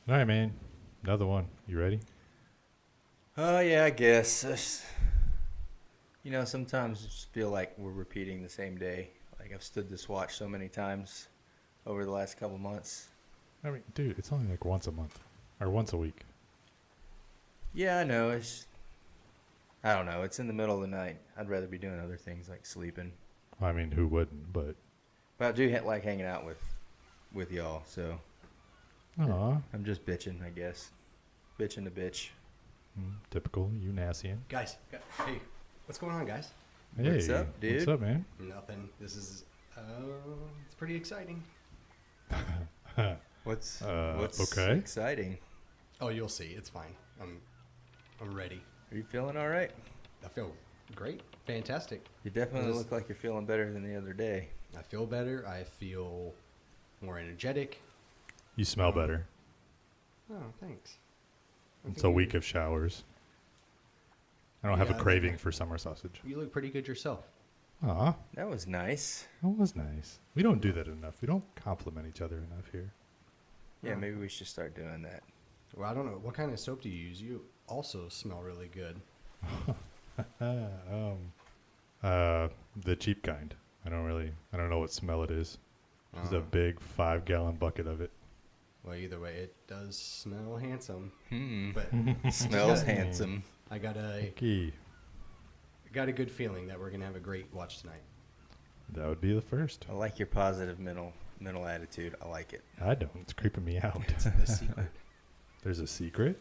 All right, man. Another one. You ready? Oh, yeah, I guess. Sometimes I just feel like we're repeating the same day. Like I've stood this watch so many times over the last couple months. I mean, dude, it's only like once a month or once a week. Yeah, I know. I don't know. It's in the middle of the night. I'd rather be doing other things like sleeping. I mean, who wouldn't? But But I do like hanging out with y'all, so aw, I'm just bitching, I guess. Bitching to bitch. typical U.N.A.S.sian. Guys, hey, what's going on, guys? Hey, What's up, dude? What's up, man? Nothing. This is, it's pretty exciting. What's okay. exciting? Oh, you'll see. It's fine. I'm ready. Are you feeling all right? I feel great. Fantastic. You definitely Yes. look like you're feeling better than the other day. I feel better. I feel more energetic. You smell better. Oh, thanks. It's a week of showers. I don't have a Yeah, craving for summer sausage. You look pretty good yourself. Aw, That was nice. that was nice. We don't do that enough. We don't compliment each other enough here. Yeah, Oh. maybe we should start doing that. Well, I don't know. What kind of soap do you use? You also smell really good. The cheap kind. I don't know what smell it is. Just a Uh-huh. big 5-gallon bucket of it. Well, either way, it does smell handsome. Hmm. But Smells Yeah. handsome. I got Key. a good feeling that we're gonna have a great watch tonight. That would be the first. I like your positive mental attitude. I like it. I don't. It's creeping me out. It's the secret. There's a secret?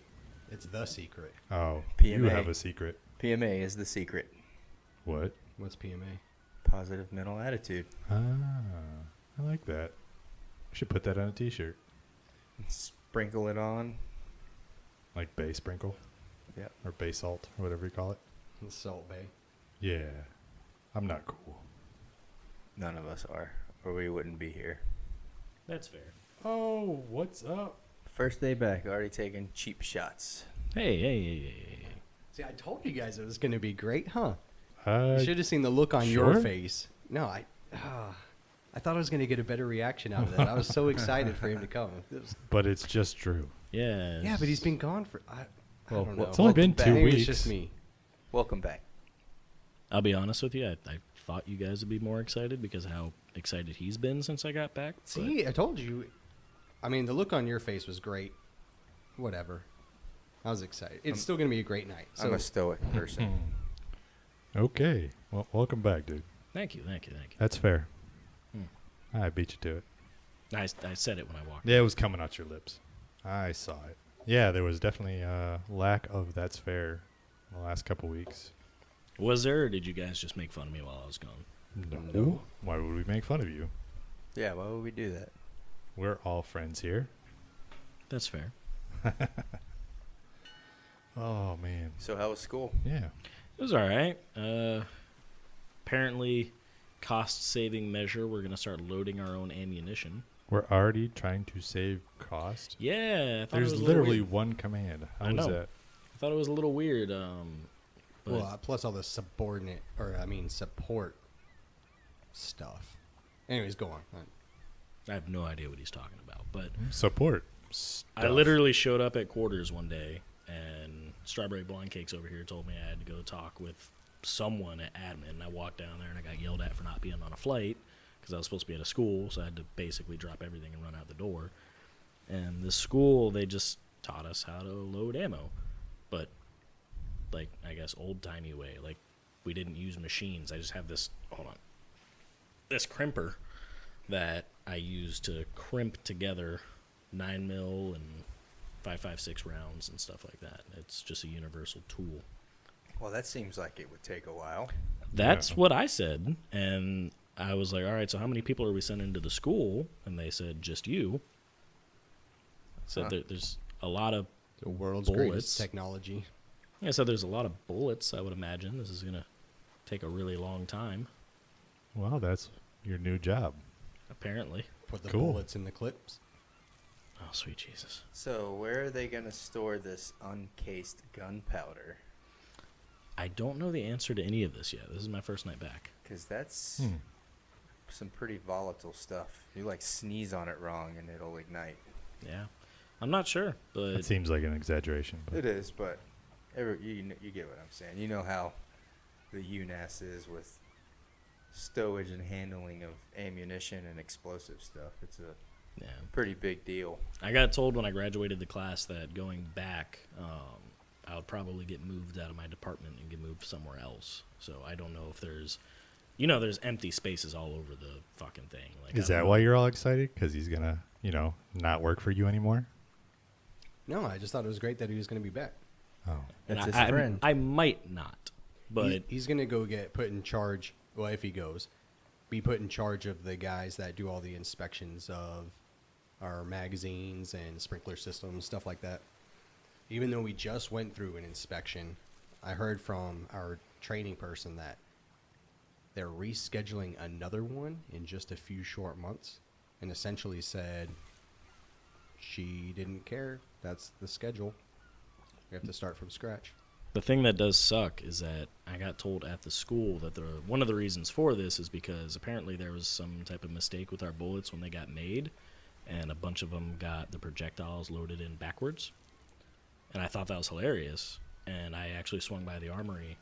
It's the secret. Oh, you PMA. have a secret. PMA is the secret. What? What's PMA? Positive mental attitude. Ah, I like that. We should put that on a t-shirt. Sprinkle it on. Like bay sprinkle Yep. or bay salt or whatever you call it. The Salt Bay. Yeah. I'm not cool. None of us are, or we wouldn't be here. That's fair. Oh, what's up? First day back, already taking cheap shots. Hey. See, I told you guys it was going to be great, huh? Uh, You should have seen the look on your sure? face. No, I thought I was going to get a better reaction out of that. I was so excited for him to come. but it's just true. Yeah. Yeah, but he's been gone for. I Well, don't know. it's only been Welcome 2 Maybe weeks. it's just me. Welcome back. I'll be honest with you. I thought you guys would be more excited because of how excited he's been since I got back. but- See, I told you. I mean, the look on your face was great. Whatever. I was excited. It's still going to be a great night. So I'm a stoic person. Okay. Well, welcome back, dude. Thank you. That's fair. Hmm. I beat you to it. I said it when I walked. Yeah, it was coming out your lips. I saw it. Yeah, there was definitely a lack of that's fair in the last couple weeks. Was there, or did you guys just make fun of me while I was gone? No. Why would we make fun of you? Yeah, why would we do that? We're all friends here. That's fair. Oh, man. So how was school? Yeah. It was all right. Apparently, cost-saving measure, we're going to start loading our own ammunition. We're already trying to save cost. Yeah. I thought There's it was a little literally weird. one command. How I is know. that? I thought it was a little weird. But well, plus all the support stuff. Anyways, go on. I have no idea what he's talking about. But Support. I stuff. literally showed up at quarters one day, and Strawberry Blonde Cakes over here told me I had to go talk with someone at admin. And I walked down there, and I got yelled at for not being on a flight because I was supposed to be at a school, so I had to basically drop everything and run out the door. And the school, they just taught us how to load ammo, but like I guess old-timey way. Like we didn't use machines. I just have this. Hold on. This crimper that I use to crimp together 9mm and 5.56 rounds and stuff like that. It's just a universal tool. Well, that seems like it would take a while. That's Yeah. what I said, and I was like, all right, so how many people are we sending to the school? And they said, just you. So Huh. there's a lot of, The world's Bullets. greatest technology. I said there's a lot of bullets, I would imagine. This is going to take a really long time, Well, that's your new job. apparently. Put the Cool. bullets in the clips. Oh, sweet Jesus. So where are they going to store this uncased gunpowder? I don't know the answer to any of this yet. This is my first night back. Because that's Hmm. some pretty volatile stuff. You like sneeze on it wrong and it'll ignite. Yeah. I'm not sure, It but seems like an exaggeration. But It is, but you get what I'm saying. You know how the U.N.A.S.S is with stowage and handling of ammunition and explosive stuff. It's a yeah. pretty big deal. I got told when I graduated the class that going back, I would probably get moved out of my department and get moved somewhere else. So I don't know if there's, there's empty spaces all over the fucking thing. Like, is I don't that know. why you're all excited? Because he's gonna, not work for you anymore? No, I just thought it was great that he was going to be back. Oh, And That's his I, friend. I might not, but He's going to go get put in charge. Well, if he goes, be put in charge of the guys that do all the inspections of our magazines and sprinkler systems, stuff like that. Even though we just went through an inspection, I heard from our training person that they're rescheduling another one in just a few short months, and essentially said she didn't care. That's the schedule. We have to start from scratch. the thing that does suck is that I got told at the school that one of the reasons for this is because apparently there was some type of mistake with our bullets when they got made, and a bunch of them got the projectiles loaded in backwards. And I thought that was hilarious. And I actually swung by the armory,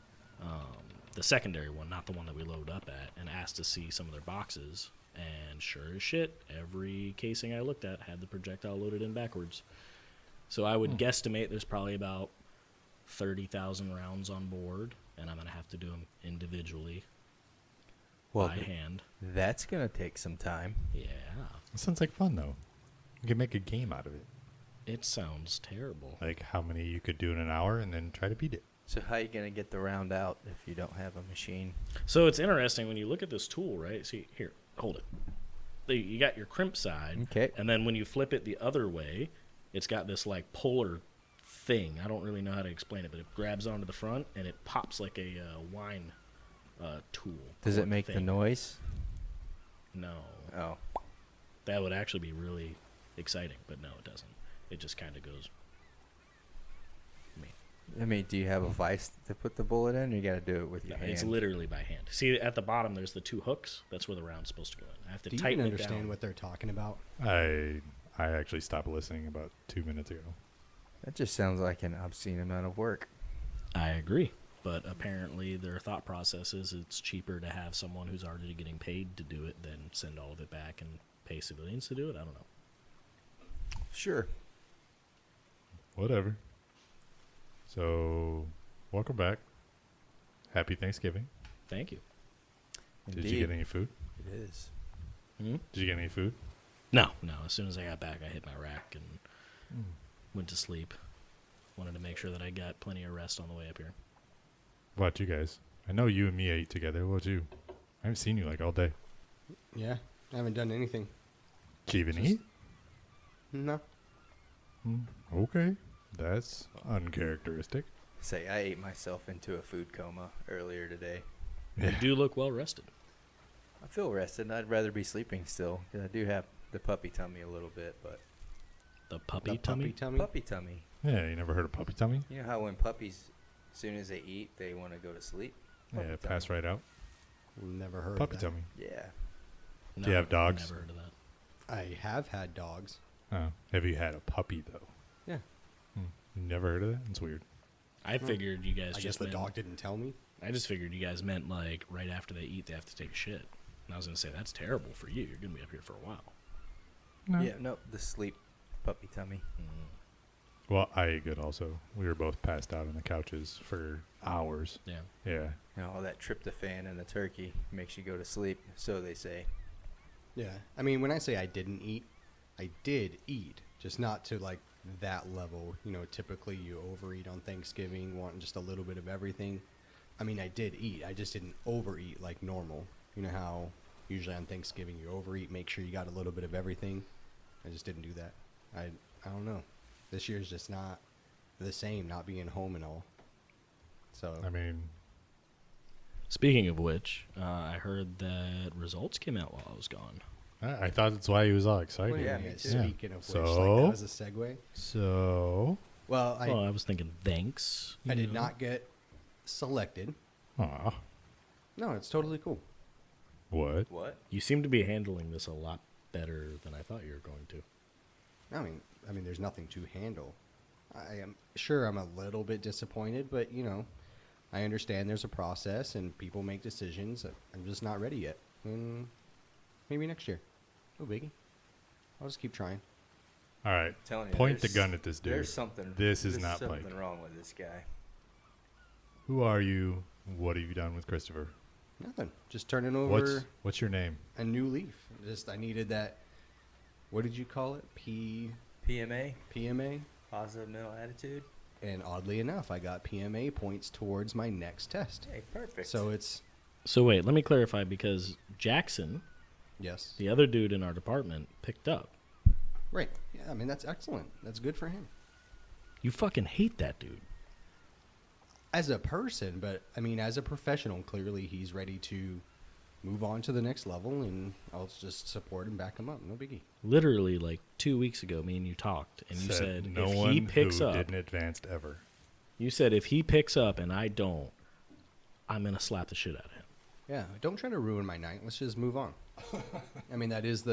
the secondary one, not the one that we load up at, and asked to see some of their boxes. And sure as shit, every casing I looked at had the projectile loaded in backwards. So I would guesstimate there's probably about 30,000 rounds on board, and I'm going to have to do them individually Well, by hand. that's going to take some time. Yeah. it sounds like fun though. You can make a game out of it. It sounds terrible. Like how many you could do in an hour, and then try to beat it. So how you going to get the round out if you don't have a machine? So it's interesting when you look at this tool, right? See, here, hold it. You got your crimp side, Okay. and then when you flip it the other way, it's got this like polar thing. I don't really know how to explain it, but it grabs onto the front and it pops like a wine tool. Does or it make the thing. noise? No. Oh. That would actually be really exciting, but no, it doesn't. It just kind of goes. I mean, do you have a vise to put the bullet in, or you got to do it with your hand? It's literally by hand. See, at the bottom, there's the two hooks. That's where the round's supposed to go in. I have to Do you tighten even it understand down. what they're talking about? I actually stopped listening about 2 minutes ago. That just sounds like an obscene amount of work. I agree. But apparently their thought process is it's cheaper to have someone who's already getting paid to do it than send all of it back and pay civilians to do it. I don't know. Sure. Whatever. So, welcome back. Happy Thanksgiving. Thank you. Did you get any food? It is. Hmm? Did you get any food? No. As soon as I got back, I hit my rack and went to sleep. Wanted to make sure that I got plenty of rest on the way up here. What about you guys? I know you and me ate together. What about you? I haven't seen you like all day. Yeah, I haven't done anything. Did you even Just- eat? No. Okay. That's uncharacteristic. Say, I ate myself into a food coma earlier today. You do look well rested. I feel rested, and I'd rather be sleeping still, because I do have the puppy tummy a little bit, but The puppy The tummy? puppy tummy? puppy tummy. Yeah, you never heard of puppy tummy? You know how when puppies, as soon as they eat, they want to go to sleep? Puppy Yeah, tummy. pass right out. Never heard Puppy of that. tummy. Yeah. No, Do you have dogs? Never heard of that. I have had dogs. Oh. Have you had a puppy, though? Yeah. You never heard of that? That's weird. I figured you guys I guess just the meant, dog didn't tell me. I just figured you guys meant like right after they eat, they have to take a shit. And I was going to say, that's terrible for you. You're going to be up here for a while. No. Yeah, no, the sleep puppy tummy. Well, I ate good also. We were both passed out on the couches for hours. Yeah. Yeah. You know, all that tryptophan in the turkey makes you go to sleep, so they say. Yeah. I mean, when I say I didn't eat, I did eat, just not to like that level. You know, typically you overeat on Thanksgiving, wanting just a little bit of everything. I mean, I did eat. I just didn't overeat like normal. You know how usually on Thanksgiving you overeat, make sure you got a little bit of everything. I just didn't do that. I don't know. This year's just not the same, not being home and all. So I mean, Speaking of which, I heard that results came out while I was gone. I thought that's why he was all excited. Well, yeah, yeah, me too. speaking of which, So? like, that was a segue. So, Well, I was thinking thanks. I you did know. not get selected. aw, No, it's totally cool. what? What? You seem to be handling this a lot better than I thought you were going to. I mean, I mean, there's nothing to handle. I am sure I'm a little bit disappointed, but I understand there's a process and people make decisions. I'm just not ready yet. Maybe next year. No biggie. I'll just keep trying. All right. Telling you, Point the gun at this dude. There's something. This is there's not something Pike. wrong with this guy. Who are you? What have you done with Christopher? Nothing. Just turning over What's your name? a new leaf. I needed that. What did you call it? PMA, PMA. positive mental attitude. And oddly enough, I got PMA points towards my next test. Hey, perfect. So it's So wait, let me clarify because Jackson, yes, the other dude in our department, picked up. right. Yeah, I mean that's excellent. That's good for him You fucking hate that dude. as a person, but I mean as a professional, clearly he's ready to move on to the next level, and I'll just support and back him up. No biggie. Literally, like 2 weeks ago, me and you talked, and you said no if one he picks who up, didn't advance ever. you said if he picks up and I don't, I'm gonna slap the shit out of him. Yeah, don't try to ruin my night. Let's just move on. I mean those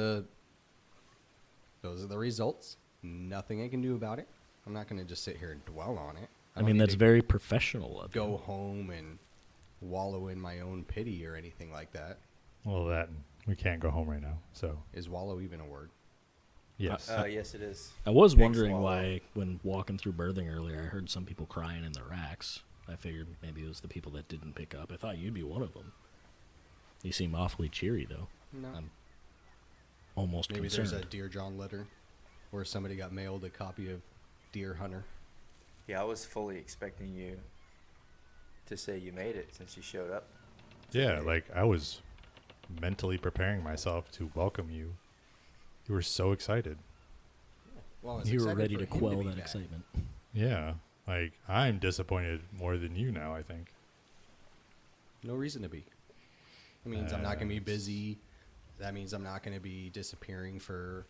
are the results. Nothing I can do about it. I'm not going to just sit here and dwell on it. I don't mean, need that's to very professional of go you. home and wallow in my own pity or anything like that. Well, we can't go home right now. So Is wallow even a word? yes. yes, it is. I was Big wondering swallow. why, when walking through Birthing earlier, I heard some people crying in their racks. I figured maybe it was the people that didn't pick up. I thought you'd be one of them. You seem awfully cheery, though. No. I'm almost Maybe concerned. there's a Dear John letter where somebody got mailed a copy of Dear Hunter. Yeah, I was fully expecting you to say you made it since you showed up. Yeah, like I was mentally preparing myself to welcome you. You were so excited. Well, I was You were excited ready for to him quell be that back. excitement. Yeah. Like I'm disappointed more than you now, I think. No reason to be. That means I'm not going to be That's- busy. That means I'm not going to be disappearing for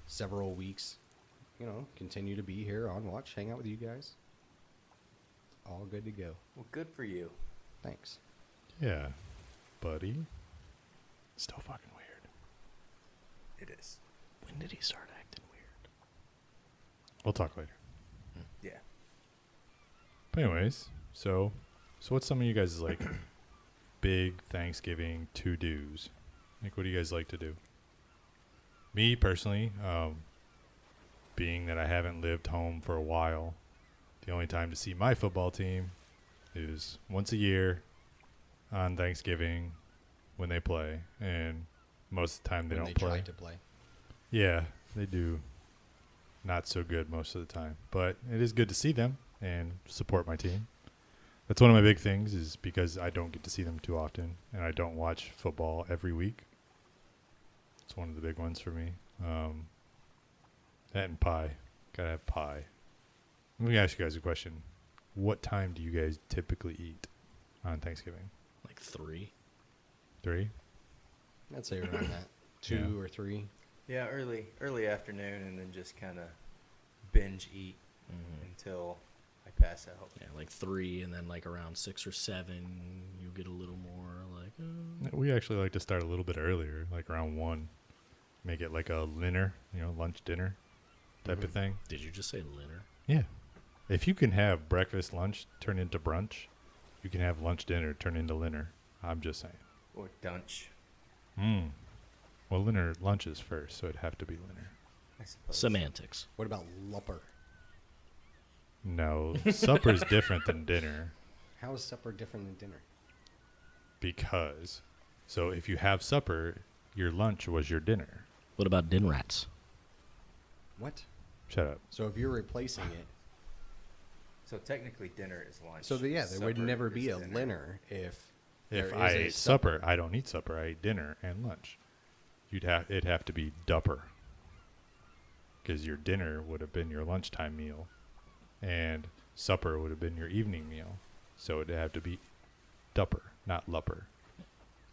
several weeks. Continue to be here on watch, hang out with you guys. All good to go. Well, good for you. Thanks. Yeah. Buddy. Still fucking weird. It is. When did he start acting weird? We'll talk later. Yeah. But anyways, so what's some of you guys' like big Thanksgiving to-dos? Like what do you guys like to do? Me personally, being that I haven't lived home for a while, the only time to see my football team is once a year on Thanksgiving when they play, and most of the time they When don't they play. try to play. Yeah, they do not so good most of the time. But it is good to see them and support my team. That's one of my big things is because I don't get to see them too often and I don't watch football every week. It's one of the big ones for me. That and pie. Gotta have pie. Let me ask you guys a question. What time do you guys typically eat on Thanksgiving? Like 3? 3? I'd say around that. 2 Yeah. or 3. Yeah, early afternoon, and then just kind of binge eat until I pass out. Yeah, like 3, and then like around 6 or 7, you get a little more like. We actually like to start a little bit earlier, like around 1. Make it like a dinner, lunch dinner type of thing. Did you just say dinner? Yeah. If you can have breakfast, lunch turn into brunch, you can have lunch, dinner turn into dinner. I'm just saying. Or dunch, Well, lunch is first, so it'd have to be dinner. I suppose. Semantics. What about Lupper? No, supper's different than dinner How is supper different than dinner? because, so if you have supper, your lunch was your dinner. What about din rats? What? Shut up. So if you're replacing it, So technically, dinner is lunch. there would Supper never is be a dinner. dinner if If there I is a ate supper, I don't eat supper. I eat dinner and lunch. It'd have to be dupper. Because your dinner would have been your lunchtime meal, and supper would have been your evening meal. So it'd have to be dupper, not lupper.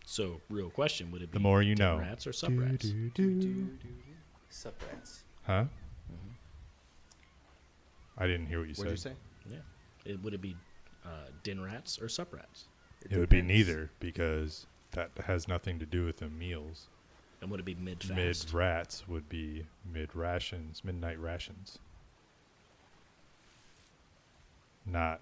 So, real question: would it be The more you din know. rats or sub rats? Subrats. Huh? I didn't hear what you What'd you said. say? Yeah. Would it be din rats or sub rats? It would be depends. neither because that has nothing to do with the meals. And would it be mid-fast? Mid-rats would be mid-rations, midnight rations. Not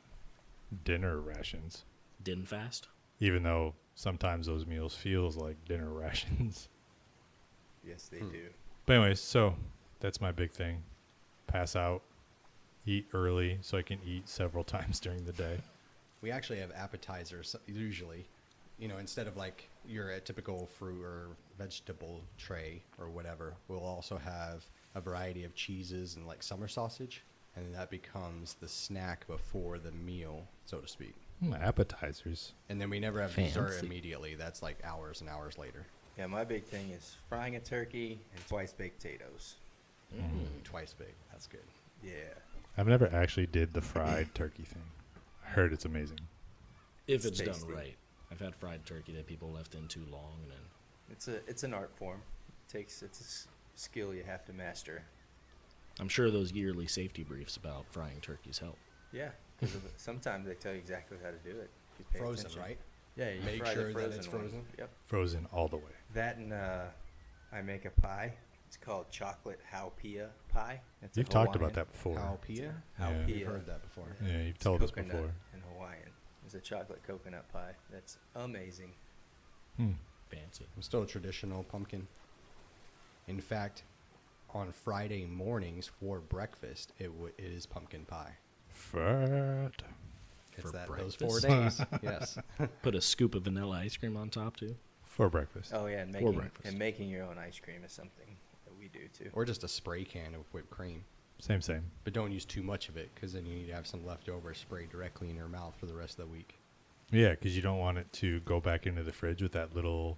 dinner rations. Din fast? Even though sometimes those meals feels like dinner rations. Yes, they do. But anyways, so that's my big thing. Pass out, eat early so I can eat several times during the day. We actually have appetizers usually. You know, instead of like your typical fruit or vegetable tray or whatever, we'll also have a variety of cheeses and like summer sausage, and that becomes the snack before the meal, so to speak. Appetizers. And then we never have dessert Fancy. immediately. That's like hours and hours later. Yeah, my big thing is frying a turkey and twice baked potatoes. Twice baked. That's good. Yeah. I've never actually did the fried turkey thing. I heard it's amazing. If It's it's tasty. done right. I've had fried turkey that people left in too long, and then It's an art form. It's a skill you have to master. I'm sure those yearly safety briefs about frying turkeys help. Yeah, because sometimes they tell you exactly how to do it. if you pay Frozen, attention. right? Yeah, you Make fry sure the that frozen it's one. frozen? Yep. Frozen all the way. That and I make a pie. It's called chocolate haupia pie. It's a You've talked about Hawaiian- that before. Haupia? Haupia. Yeah. I've heard that before. Yeah, you've It's told us coconut before. in Hawaiian. It's a chocolate coconut pie. That's amazing. Fancy. I'm still a traditional pumpkin. In fact, on Friday mornings for breakfast, it is pumpkin pie. Fat. It's For that those 4 breakfast? days. Yes. Put a scoop of vanilla ice cream on top, too. For breakfast. Oh yeah, and For making breakfast. your own ice cream is something that we do too. Or just a spray can of whipped cream. Same. But don't use too much of it, because then you need to have some leftover sprayed directly in your mouth for the rest of the week. Yeah, because you don't want it to go back into the fridge with that little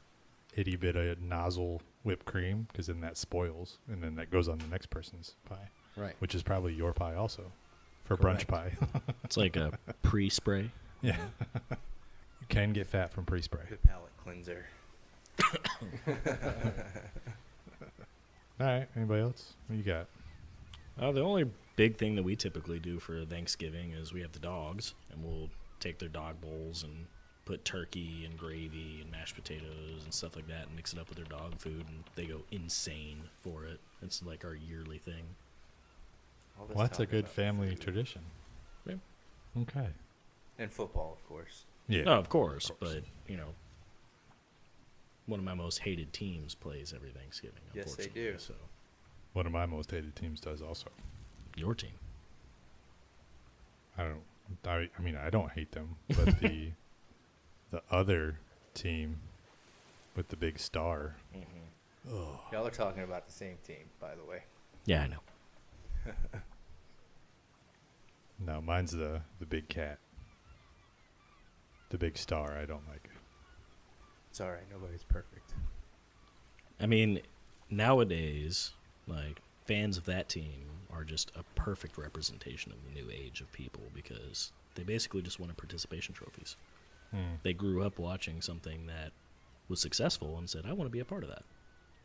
itty bit of nozzle whipped cream, because then that spoils, and then that goes on the next person's pie, Right. which is probably your pie also, for Correct. brunch pie. It's like a pre-spray. Yeah. You can get fat from pre-spray. Good palate cleanser. All right, anybody else? What you got? The only big thing that we typically do for Thanksgiving is we have the dogs, and we'll take their dog bowls and put turkey and gravy and mashed potatoes and stuff like that and mix it up with their dog food, and they go insane for it. It's like our yearly thing. All this Well, that's a talk good about family food. tradition. Yeah. Okay. And football, of course. Yeah. Oh, of course, but, you know, one of my most hated teams plays every Thanksgiving, Yes, they unfortunately. do. So, One of my most hated teams does also. your team. I mean, I don't hate them, but the other team with the big star. Y'all are talking about the same team, by the way. Yeah, I know. No, mine's the big cat. The big star. I don't like it. It's all right. Nobody's perfect. I mean, nowadays, like, fans of that team are just a perfect representation of the new age of people because they basically just wanted participation trophies. They grew up watching something that was successful and said, I want to be a part of that,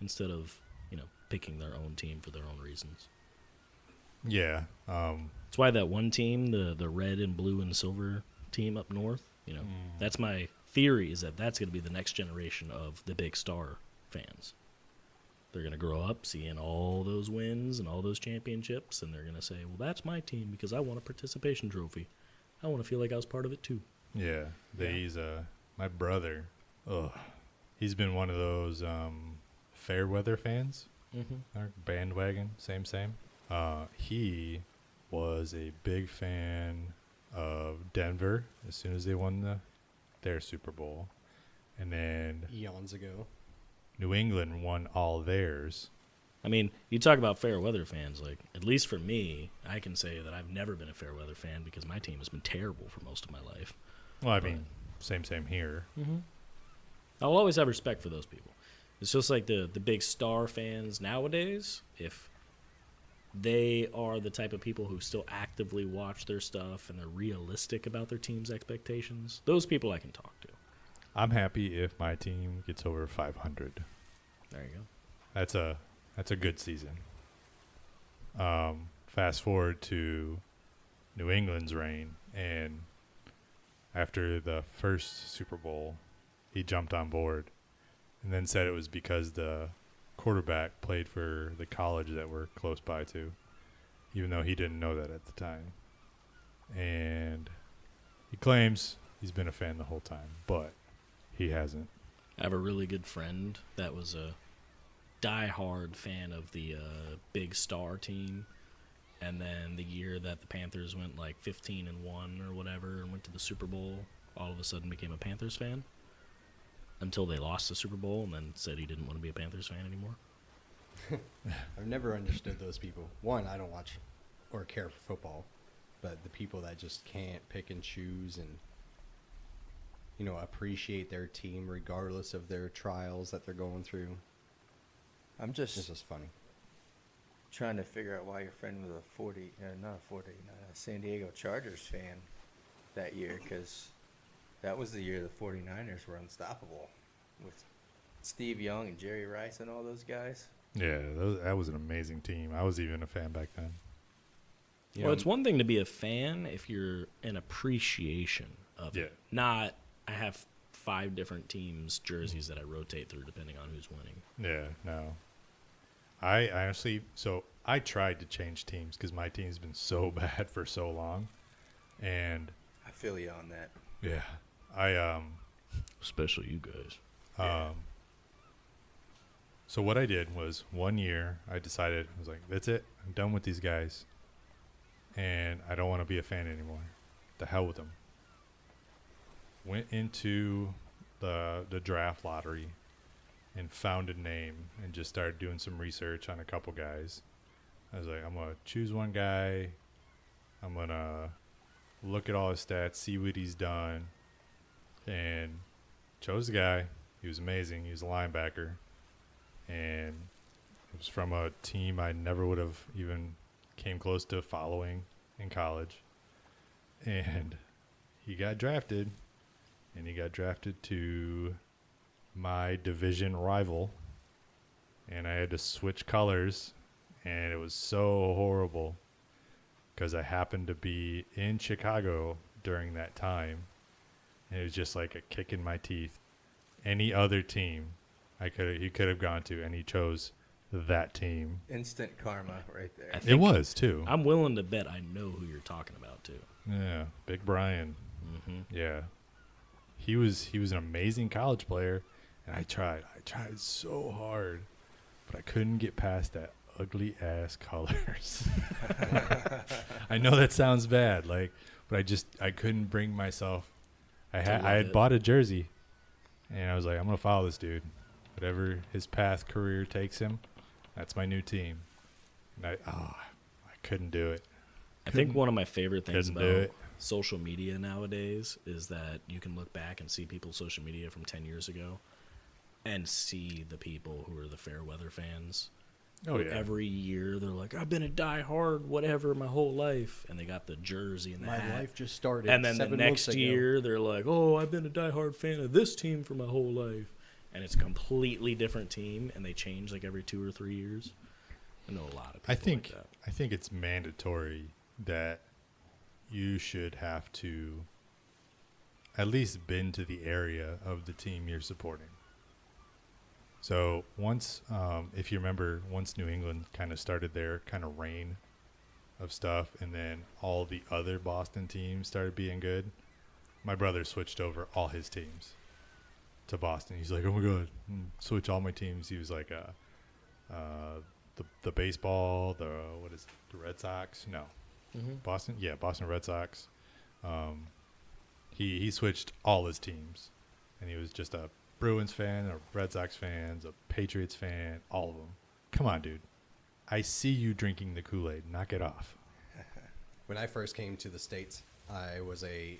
instead of, you know, picking their own team for their own reasons. Yeah. That's why that one team, the red and blue and silver team up north, you know, that's my theory, is that that's going to be the next generation of the big star fans. They're going to grow up seeing all those wins and all those championships, and they're going to say, well, that's my team because I want a participation trophy. I want to feel like I was part of it too. Yeah. He's my brother. He's been one of those fair weather fans. Our bandwagon. Same. He was a big fan of Denver as soon as they won their Super Bowl, and then Eons ago. New England won all theirs. I mean, you talk about fair weather fans, like, at least for me, I can say that I've never been a fair weather fan because my team has been terrible for most of my life. Well, I mean, same here. I'll always have respect for those people. It's just like the big star fans nowadays, if they are the type of people who still actively watch their stuff and they're realistic about their team's expectations, those people I can talk to. I'm happy if my team gets over 500. There you go. That's a good season. Fast forward to New England's reign, and after the first Super Bowl, he jumped on board and then said it was because the quarterback played for the college that we're close by to, even though he didn't know that at the time. And he claims he's been a fan the whole time, but he hasn't. I have a really good friend that was a diehard fan of the Big Star team, and then the year that the Panthers went like 15-1 or whatever and went to the Super Bowl, all of a sudden became a Panthers fan until they lost the Super Bowl, and then said he didn't want to be a Panthers fan anymore. I've never understood those people. One, I don't watch or care for football, but the people that just can't pick and choose and, you know, appreciate their team regardless of their trials that they're going through. I'm It's just just funny. trying to figure out why your friend was a San Diego Chargers fan that year, because that was the year the 49ers were unstoppable with Steve Young and Jerry Rice and all those guys. Yeah, that was an amazing team. I was even a fan back then. You Well, know, it's one thing to be a fan if you're an appreciation of Yeah. it. Not, I have 5 different teams' jerseys that I rotate through depending on who's winning. Yeah, no. I honestly, so I tried to change teams because my team's been so bad for so long. And I feel you on that. yeah, I Especially you guys. Yeah. So what I did was one year I decided, I was like, that's it. I'm done with these guys. And I don't want to be a fan anymore. The hell with them. Went into the draft lottery and found a name and just started doing some research on a couple guys. I was like, I'm going to choose one guy. I'm going to look at all his stats, see what he's done. And chose the guy. He was amazing. He was a linebacker. And it was from a team I never would have even came close to following in college. And he got drafted. And he got drafted to my division rival. And I had to switch colors. And it was so horrible because I happened to be in Chicago during that time. And it was just like a kick in my teeth. Any other team he could have gone to, and he chose that team. Instant karma right there. I It think was too. I'm willing to bet I know who you're talking about too. Yeah, Big Brian. Mm-hmm. Yeah, he was an amazing college player, and I tried so hard, but I couldn't get past that ugly ass colors. I know that sounds bad, but I couldn't bring myself. I love had it. bought a jersey, and I was like, I'm gonna follow this dude, whatever his career takes him. That's my new team, and I couldn't do it. I think one of my favorite things Couldn't do about it. social media nowadays is that you can look back and see people's social media from 10 years ago and see the people who are the fair weather fans. Oh who yeah, Every year they're like, I've been a diehard whatever my whole life. And they got the jersey and the my hat. life just started. And then the 7 next months ago. year they're like, oh, I've been a diehard fan of this team for my whole life. And it's a completely different team, and they change like every 2 or 3 years. I know a lot of people like that. I think it's mandatory that you should have to at least been to the area of the team you're supporting. So once, if you remember, once New England kind of started their kind of reign of stuff, and then all the other Boston teams started being good, my brother switched over all his teams to Boston. He's like, oh my God, switch all my teams. He was like, the baseball, the Red Sox? No. Mm-hmm. Boston? Yeah, Boston Red Sox. He switched all his teams, and he was just a Bruins fan, a Red Sox fan, a Patriots fan, all of them. Come on, dude. I see you drinking the Kool-Aid. Knock it off. When I first came to the States, I was a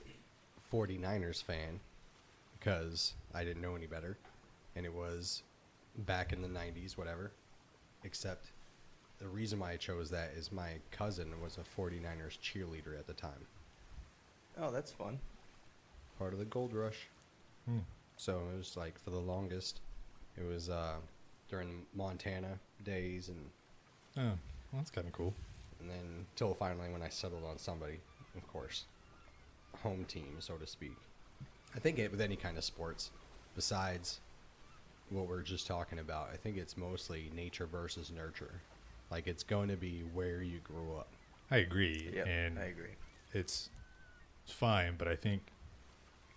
49ers fan because I didn't know any better. And it was back in the 90s, whatever. Except the reason why I chose that is my cousin was a 49ers cheerleader at the time. Oh, that's fun. Part of the gold rush. Hmm. So it was like for the longest, it was during Montana days and Oh, well, that's kind of cool. then till finally when I settled on somebody, of course, home team, so to speak. I think with any kind of sports, besides what we're just talking about. I think it's mostly nature versus nurture. Like, it's going to be where you grew up. I agree, Yep, and I agree. it's fine, but I think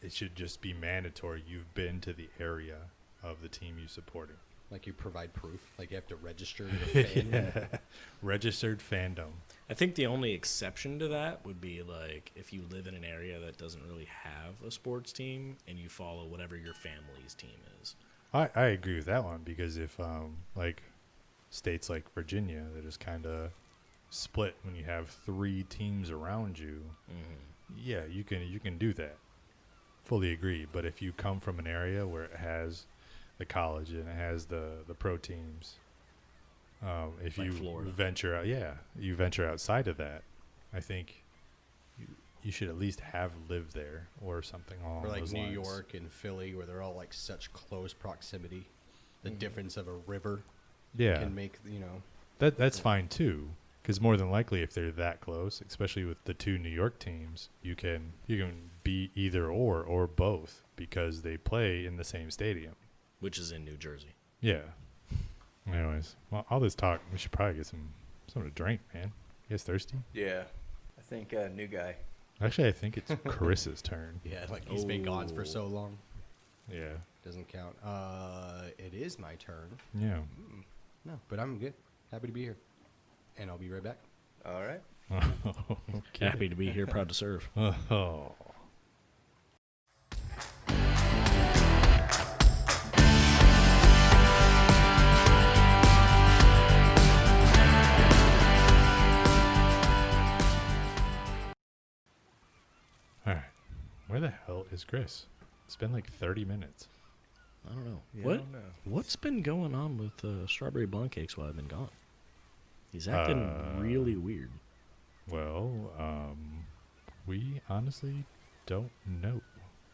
it should just be mandatory. You've been to the area of the team you supported. Like, you provide proof. Like, you have to register to a fan. Yeah. Registered fandom. I think the only exception to that would be like if you live in an area that doesn't really have a sports team and you follow whatever your family's team is. I agree with that one because if like states like Virginia that is kind of split when you have 3 teams around you, yeah, you can do that. Fully agree. But if you come from an area where it has the college and it has the pro teams, if Like you Florida. venture out, you venture outside of that, I think you should at least have lived there or something along Or like those New lines. York and Philly, where they're all like such close proximity. The difference of a river Yeah, can make, you know. that's fine too. Because more than likely, if they're that close, especially with the 2 New York teams, you can be either or both because they play in the same stadium. Which is in New Jersey. Yeah. Anyways, well, all this talk, we should probably get something to drink, man. You guys thirsty? Yeah. I think new guy. Actually, I think it's Chris's turn. Yeah, like he's been gone for so long. Yeah. Doesn't count. It is my turn. Yeah. No, but I'm good. Happy to be here. And I'll be right back. All right. Okay. Happy to be here, proud to serve. Oh. All right. Where the hell is Chris? It's been like 30 minutes. I don't know. Yeah, what I don't know. What's been going on with strawberry blonde cakes while I've been gone? He's acting really weird. Well, we honestly don't know.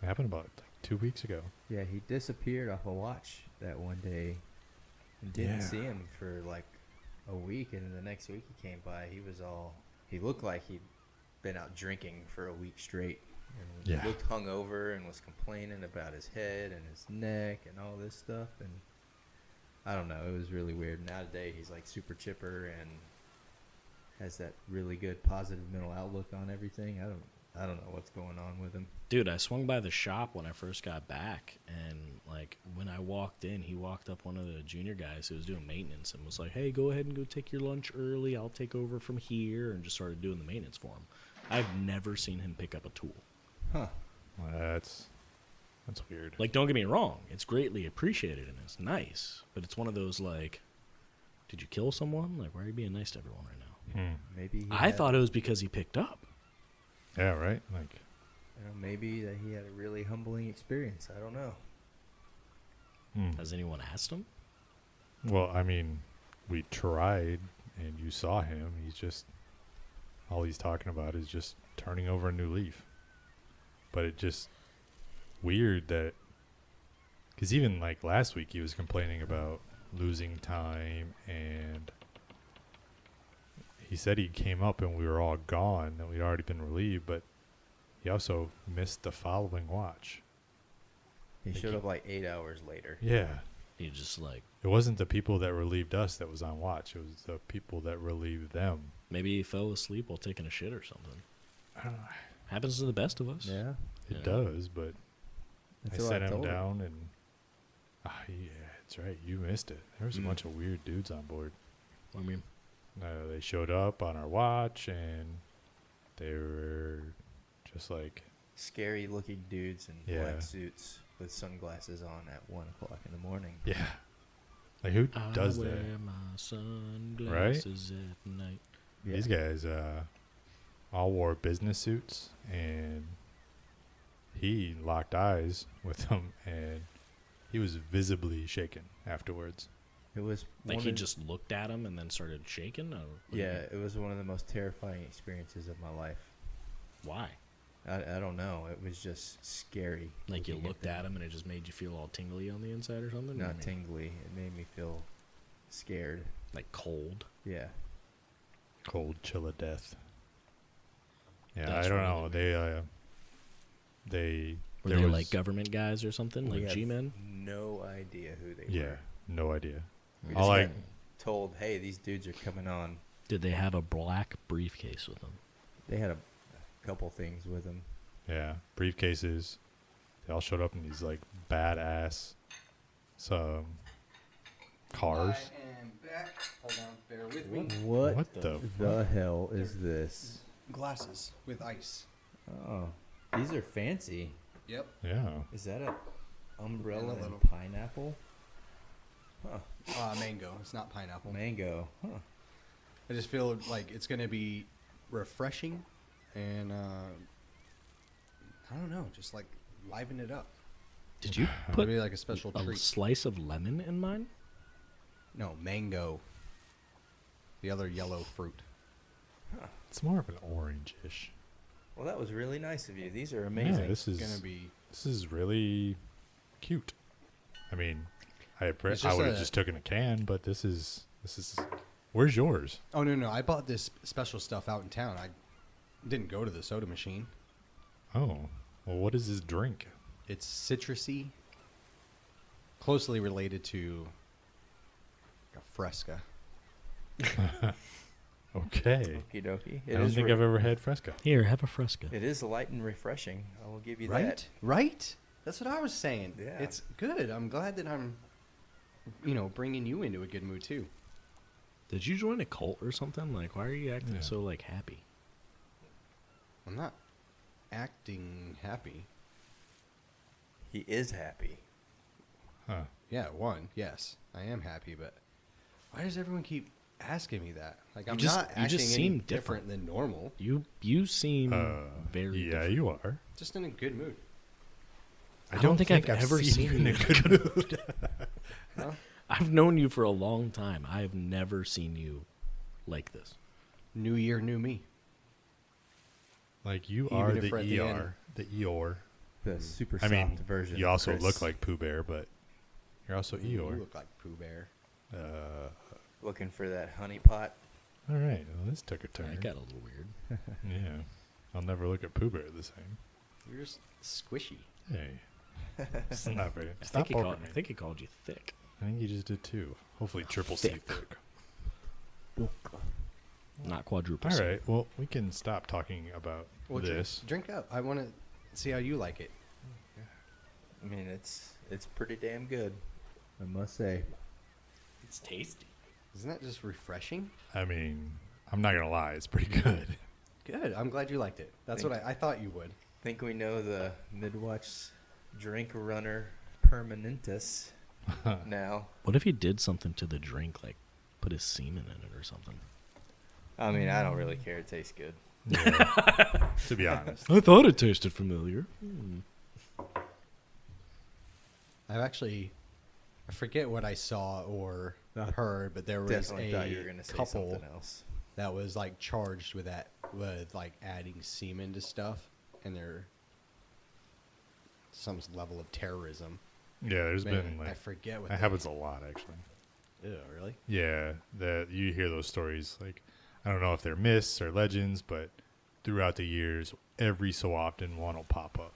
It happened about like 2 weeks ago. Yeah, he disappeared off a watch that one day and didn't Yeah. see him for like a week. And then the next week he came by, he looked like he'd been out drinking for a week straight. And Yeah. he looked hungover and was complaining about his head and his neck and all this stuff. And I don't know, it was really weird. Now today he's like super chipper and has that really good positive mental outlook on everything. I don't know what's going on with him. Dude, I swung by the shop when I first got back, and like when I walked in, he walked up one of the junior guys who was doing maintenance and was like, "Hey, go ahead and go take your lunch early. I'll take over from here," and just started doing the maintenance for him. I've never seen him pick up a tool. Huh. Well, that's weird. Like, don't get me wrong, it's greatly appreciated and it's nice, but it's one of those like, did you kill someone? Like, why are you being nice to everyone right now? Maybe I thought it was because he picked up. Yeah, right? Like, maybe that he had a really humbling experience. I don't know. Has anyone asked him? well, I mean, we tried and you saw him. All he's talking about is just turning over a new leaf. But it just weird that, because even like last week he was complaining about losing time, and he said he came up and we were all gone, that we'd already been relieved, but he also missed the following watch. He Think showed he- up like 8 hours later. Yeah. He just like, It wasn't the people that relieved us that was on watch. It was the people that relieved them. maybe he fell asleep while taking a shit or something. I don't know. Happens to the best of us. Yeah. It Yeah. does, but That's I what set I him told him. down and... yeah, that's right. You missed it. There was a bunch of weird dudes on board. I mean, They showed up on our watch, and they were just like... Scary looking dudes in Yeah. black suits with sunglasses on at 1 o'clock in the morning. Yeah. Like, who does I wear that? my sunglasses at night. Yeah. These guys all wore business suits, and he locked eyes with them, and he was visibly shaken afterwards. It was Like one he of- just looked at him and then started shaking. Or what do you Yeah, mean? it was one of the most terrifying experiences of my life. Why? I don't know. It was just scary. Like you looking looked them. at him and it just made you feel all tingly on the inside or something? Not I mean, tingly. It made me feel scared. like cold. Yeah. Cold chill of death. Yeah, That's I don't really know. They Were There they was- like government guys or something, We like have G-men? no idea who they Yeah, were. no idea. We All just I got told, hey, these dudes are coming on. Did they have a black briefcase with them? They had a couple things with them. yeah, briefcases. They all showed up in these like badass some cars. I am back. Hold on, bear with me. What the hell is this? Glasses with ice. Oh, these are fancy. Yep. Yeah. Is that a umbrella And a and little- pineapple? Huh. Mango. It's not pineapple. Mango. Huh. I just feel like it's gonna be refreshing, and I don't know, just like liven it up. Did you Put put maybe like a special a treat. slice of lemon in mine? No, mango. The other yellow fruit. It's more of an orange-ish. Well, that was really nice of you. These are Yeah, amazing. this is Gonna be. this is really cute. I mean, I It's I just would have a- just taken a can, but this is. Where's yours? Oh no! I bought this special stuff out in town. I didn't go to the soda machine. Oh, well, what is this drink? It's citrusy, closely related to a Fresca. Okay. Okie dokie. I don't think I've ever had Fresca. Here, have a Fresca. It is light and refreshing. I will give you Right? that. Right? That's what I was saying. Yeah. It's good. I'm glad that I'm, bringing you into a good mood too. Did you join a cult or something? Like, why are you acting Yeah. so like happy? I'm not acting happy. He is happy. Huh. Yeah, yes, I am happy, but why does everyone keep asking me that? Like, I'm just- not you acting just any seem different than normal. You seem very Yeah, different. you are. Just in a good mood. I don't think I've ever seen you in a you. good mood. Huh? I've known you for a long time. I have never seen you like this. New year, new me. Like you Even are if the we're at the end. ER, the Eeyore. The super I soft mean, version. you of also Chris. look like Pooh Bear, but you're also You Eeyore. look like Pooh Bear. Looking for that honey pot. All right, well, this took a turn. That got a little weird. Yeah, I'll never look at Pooh Bear the same. You're just squishy. Hey, it's not very. I Stop think, poking I me. think he called you thick. I think you just did too. Hopefully, triple C Thick. thick. Not quadruple. All C. right. Well, we can stop talking about Well, this. drink up. I want to see how you like it. I mean, it's pretty damn good. I must say. It's tasty. Isn't that just refreshing? I mean, I'm not gonna lie, it's pretty good. Good. I'm glad you liked it. That's what I thought you would. Think we know the Midwatch drink runner permanentus now. What if he did something to the drink, like put his semen in it or something? I mean, I don't really care. It tastes good. Yeah, to be honest. I thought it tasted familiar. I forget what I saw or heard, but there was Definitely thought you were a gonna say couple something else. that was like charged with like adding semen to stuff, and they're some level of terrorism. Yeah, there's Man, been like I forget what that happens a lot actually. Ew, really? Yeah, that you hear those stories. Like, I don't know if they're myths or legends, but throughout the years, every so often one will pop up.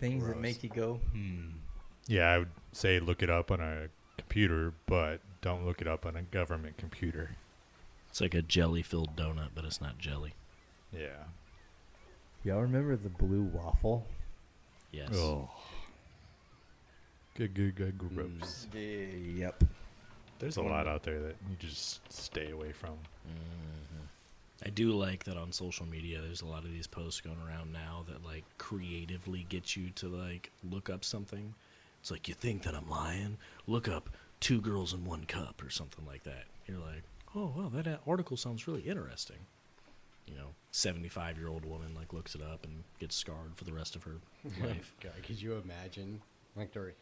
Things that Gross. make you go, Yeah, I would say look it up on a computer, but don't look it up on a government computer. It's like a jelly-filled donut, but it's not jelly. Yeah. Y'all remember the blue waffle? Yes. Oh. Good, gross. Yep. There's a lot out there that you just stay away from. I do like that on social media. There's a lot of these posts going around now that like creatively get you to like look up something. It's like, you think that I'm lying? Look up 2 girls in 1 cup or something like that. You're like, oh wow, that article sounds really interesting. 75-year-old woman like looks it up and gets scarred for the rest of her life. God, could you imagine like their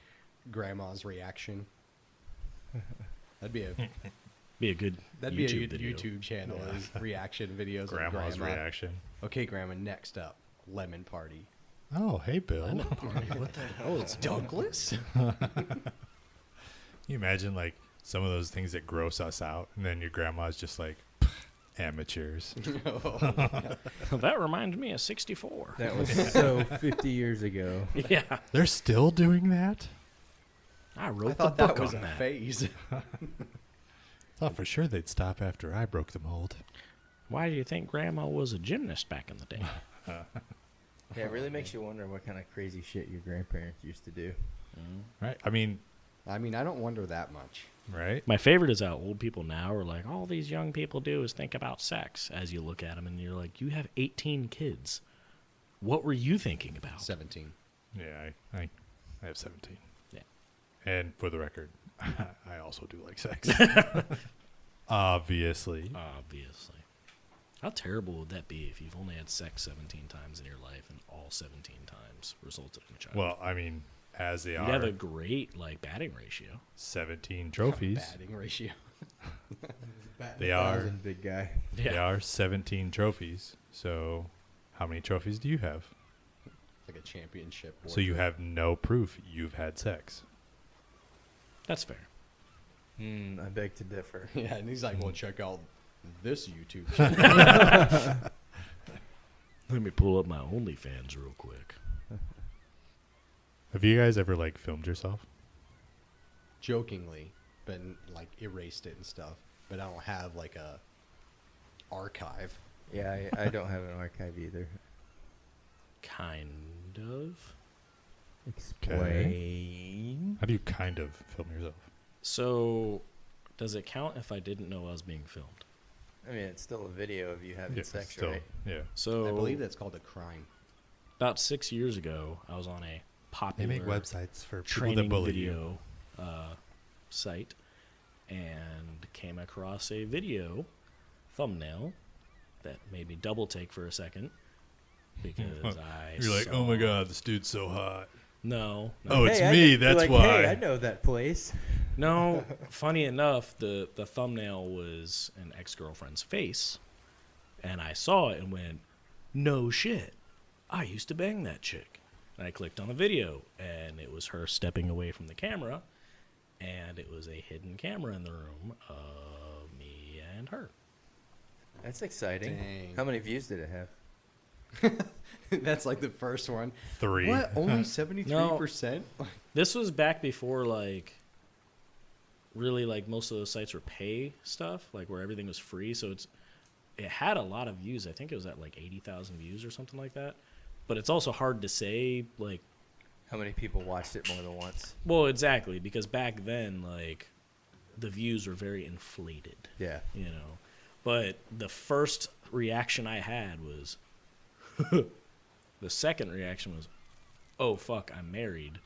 grandma's reaction? That'd be a Be a good that'd YouTube be a video. YouTube channel. Is reaction videos Grandma's of grandma. reaction. Okay, grandma. Next up, lemon party. Oh, hey, Bill. What the hell? It's Douglas. Can you imagine like some of those things that gross us out, and then your grandma's just like, Amateurs. That reminds me of 64. That was so 50 years ago. Yeah. They're still doing that? I wrote I thought the book that was on a that. phase. Thought for sure they'd stop after I broke the mold. Why do you think Grandma was a gymnast back in the day? Yeah, it really makes you wonder what kind of crazy shit your grandparents used to do. Right? I mean, I mean, I don't wonder that much. right? My favorite is how old people now are like, all these young people do is think about sex. As you look at them and you're like, you have 18 kids. What were you thinking about? 17. Yeah, I have 17. Yeah. And for the record, I also do like sex. Obviously. Obviously. How terrible would that be if you've only had sex 17 times in your life and all 17 times resulted in a child? Well, I mean, as they You'd are have a great batting ratio. 17 trophies, Batting ratio. They are- 1,000, big guy. they are 17 trophies. So how many trophies do you have? Like a championship. So you have no proof you've had sex. That's fair. I beg to differ. Yeah, and he's like, well, check out this YouTube channel. Let me pull up my OnlyFans real quick. Have you guys ever filmed yourself? Jokingly, but like erased it and stuff. But I don't have like a archive. Yeah, I don't have an archive either. Kind of. Explain. How do you kind of film yourself? So, does it count if I didn't know I was being filmed? I mean, it's still a video of you having sex, still, right? yeah. So, I believe that's called a crime. about 6 years ago, I was on a popular websites for training video site and came across a video thumbnail that made me double take for a second because I You're like, saw- oh my god, this dude's so hot. No, Oh, it's Hey, me. you're That's like, why. Hey, I know that place. no. Funny enough, the thumbnail was an ex-girlfriend's face, and I saw it and went, no shit, I used to bang that chick. And I clicked on the video, and it was her stepping away from the camera, and it was a hidden camera in the room of me and her. That's exciting. Dang. How many views did it have? That's like the first one. 3. What? Only 73%? This was back before really most of those sites were pay stuff, where everything was free. So it had a lot of views. I think it was at 80,000 views or something like that. But it's also hard to say How many people watched it more than once? well, exactly, because back then the views were very inflated, Yeah. But the first reaction I had was the second reaction was, oh fuck, I'm married.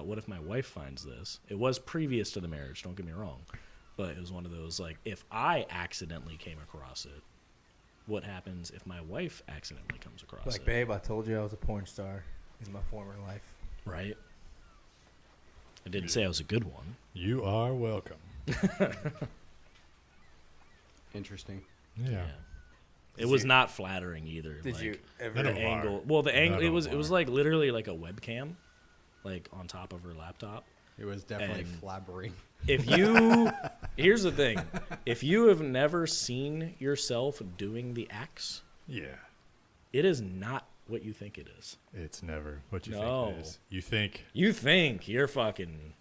What if my wife finds this? It was previous to the marriage, don't get me wrong, but it was one of those if I accidentally came across it, what happens if my wife accidentally comes across it? Babe, I told you I was a porn star in my former life. Right? I didn't say I was a good one. You are welcome. Interesting. Yeah. It was not flattering either. Did you None ever? of The them angle? are. Well, the angle. None It of was. them It was are. literally a webcam, on top of her laptop. It was definitely And- flabbering. If you, here's the thing: if you have never seen yourself doing the acts, Yeah. it is not what you think it is. It's never what you No. think it is. You think, You think you're fucking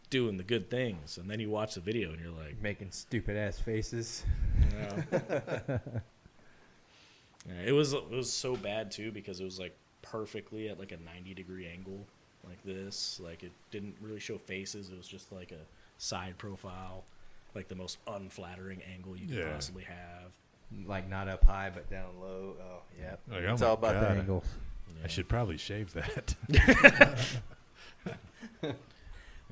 doing the good things, and then you watch the video and you're like, Making stupid ass faces. no. Yeah, it was so bad too because it was perfectly at a 90-degree angle like this. It didn't really show faces. It was just a side profile, the most unflattering angle you could Yeah. possibly have. Not up high, but down low. Oh, yeah. Like, oh It's my all about the God. angles. I should probably shave that.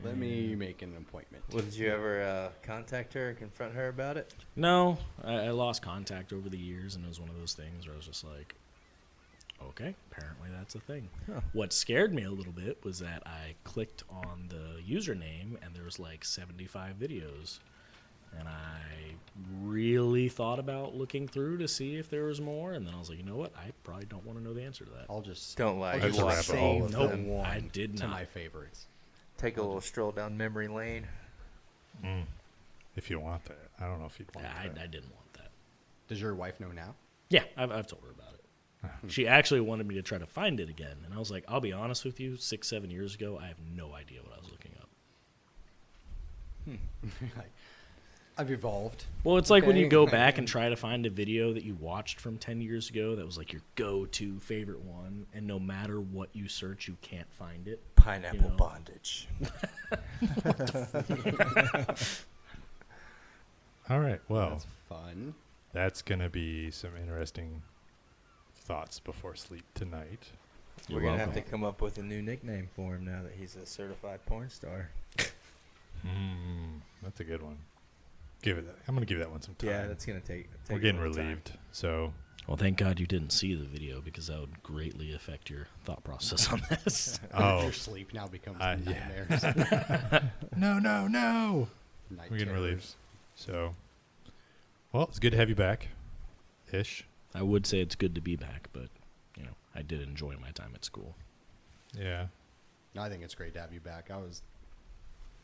Let me make an appointment. Well, did you ever contact her and confront her about it? No, I lost contact over the years, and it was one of those things where I was just like, okay, apparently that's a thing. Huh. What scared me a little bit was that I clicked on the username, and there was 75 videos. And I really thought about looking through to see if there was more, and then I was like, you know what? I probably don't want to know the answer to that. I'll just Don't lie. That's You a watched rabbit hole Save of Nope, them. I did to not. my favorites. Take a little stroll down memory lane. If you want that. I don't know if you'd want Yeah, that. I didn't want that. Does your wife know now? Yeah, I've told her about it. She actually wanted me to try to find it again, and I was like, I'll be honest with you, 6-7 years ago, I have no idea what I was looking up. Like, I've evolved. Well, it's like when you Okay. go back and try to find a video that you watched from 10 years ago that was like your go-to favorite one, and no matter what you search, you can't find it. Pineapple You know. bondage. All right. Well, That's fun. that's going to be some interesting thoughts before sleep tonight. We're going to have to come up with a new nickname for him now that he's a certified porn star. That's a good one. I'm going to give that one some time. Yeah, that's going to take We're a getting little time. relieved. So, Well, thank God you didn't see the video because that would greatly affect your thought process on this. oh, Your sleep now becomes yeah. nightmares. no. Night We're getting terrors. relieved. So, well, it's good to have you back, ish. I would say it's good to be back, but I did enjoy my time at school. Yeah. No, I think it's great to have you back.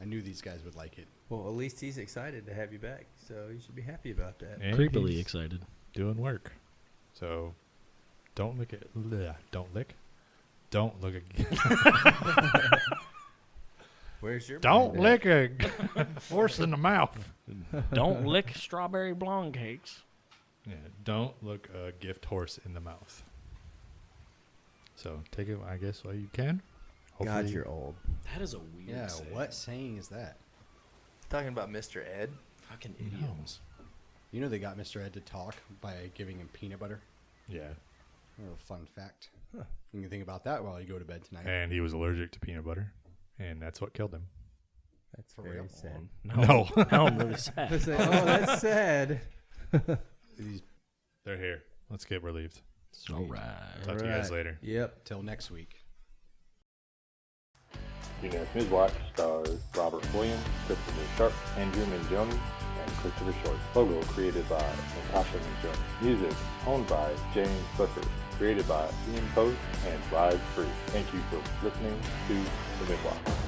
I knew these guys would like it. Well, at least he's excited to have you back, so you should be happy about that. And Creepily he's excited. doing work. So, don't look at. Don't lick. Don't look at. Where's your Don't mind at? lick a horse in the mouth. Don't lick strawberry blonde cakes. Yeah, don't look a gift horse in the mouth. So take it, I guess, while you can. God, Hopefully- you're old. That is a weird Yeah, saying. what saying is that? Talking about Mr. Ed. Fucking idioms. You know they got Mr. Ed to talk by giving him peanut butter? Yeah, Oh, fun fact. You can think about that while you go to bed tonight. and he was allergic to peanut butter, and that's what killed him. That's For very real? sad. No. Now I'm really sad. Oh, that's sad. These- They're here. Let's get relieved. All right. Talk to you guys later. Yep. Till next week. U.N.A.S. Midwatch stars Robert Williams, Christopher Sharp, Andrew Mingione, and Christopher Short. Logo created by Natascha Mingione. Music owned by James Clifford. Created by Ian Post and Live Free. Thank you for listening to the Midwatch.